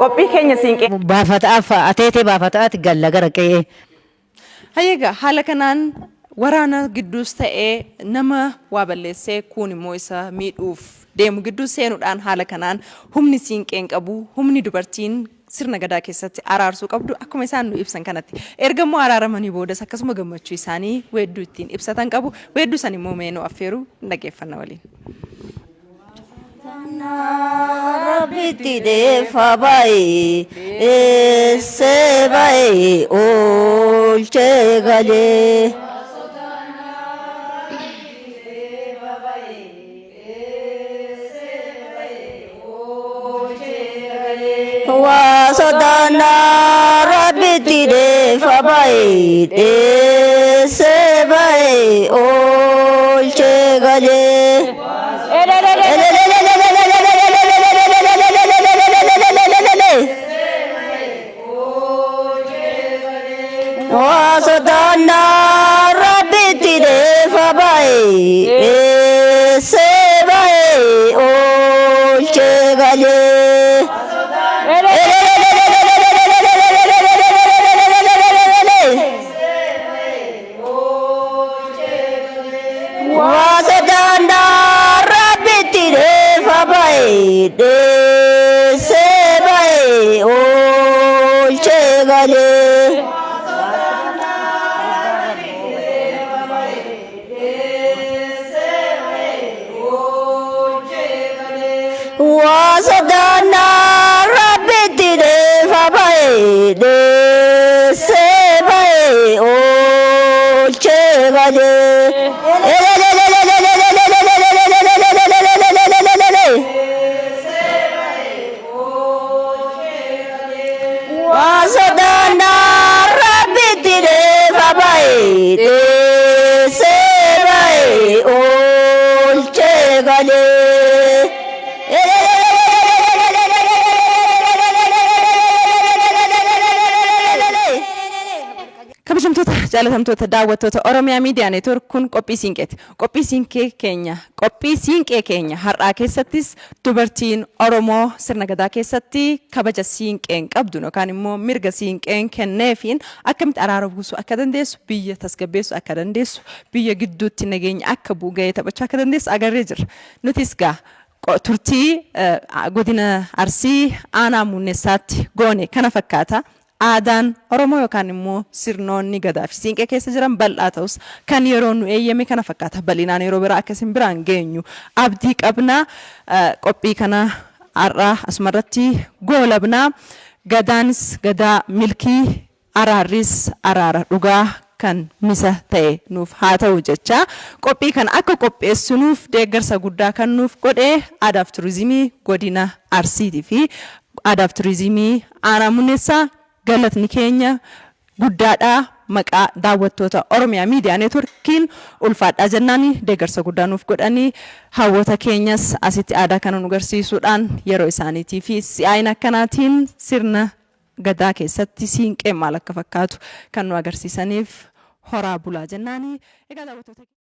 qophii keenya siinqee baafataaf ateetee baafataatti galla gara qe'ee. Hayyeega haala kanaan waraana gidduus ta'ee nama waa balleessee kun immoo isa miidhuuf deemu gidduu seenuudhaan haala kanaan humni siinqeen qabu humni dubartiin sirna gadaa keessatti araarsuu qabdu akkuma isaan nu ibsan kanatti ergammoo araaramanii boodas akkasuma gammachuu isaanii weedduu ittiin ibsatan qabu weedduu san immoo meenuu affeeruu dhaggeeffanna waliin. Rabbitti deefa baay'ee eessee baay'ee oolchee galee. Waasodana Rabbitti deefa baay'ee eessee baay'ee oolchee galee. Waasodana Rabbitti deefa baay'ee eessee baay'ee oolchee galee. Waasodana Rabbitti deefa baay'ee eessee baay'ee oolchee galee. Waasodana Rabbitti deefa baay'ee eessee baay'ee oolchee galee. Waasodana Rabbitti deefa baay'ee eessee baay'ee oolchee galee. Kabajamtoota jaalatamtoota daawwattoota Oromiyaa Miidiyaa Neetwoork kun qophii siinqeeti. Qophii siinqee keenya har'aa keessattis dubartiin Oromoo sirna gadaa keessatti kabaja siinqeen qabdu yookaan immoo mirga siinqeen kenneefiin akkamitti araara buusuu akka dandeessu, biyya tasgabbeessuu akka dandeessu, biyya gidduutti nageenya akka bu'u gahee taphachuu akka dandeessu agarree jirra. Nutis gaa turtii godina Arsii aanaa Muunneessaatti goone kana fakkaata. Aadaan Oromoo yookaan immoo sirnoonni gadaa fi siinqee keessa jiran bal'aa ta'us kan yeroo nu eeyyame kana fakkaata. Bal'inaan yeroo biraa akkasiin biraan geenyu abdii qabna. Qophii kana har'aa asumarratti goolabna. Gadaanis gadaa milkii, araarris araara dhugaa kan misa ta'e nuuf haa ta'u jecha. Qophii kana akka qopheessinuuf deeggarsa guddaa kan nuuf godhe Aadaa fi Turizimii godina Arsiitii fi Aadaa fi Turizimii aanaa Muunneessaa galatni keenya guddaadha. Maqaa daawwattoota Oromiyaa Miidiyaa Neetwoorkiin ulfaadhaa jennaani deeggarsa guddaa nuuf godhanii hawwata keenyas asitti aadaa kana nu agarsiisuudhaan yeroo isaaniitii fi si'aayin akkanaatiin sirna gadaa keessatti siinqeen maal akka fakkaatu kan nu agarsiisaniif horaa bulaa jennaani. Egaa daawwattoota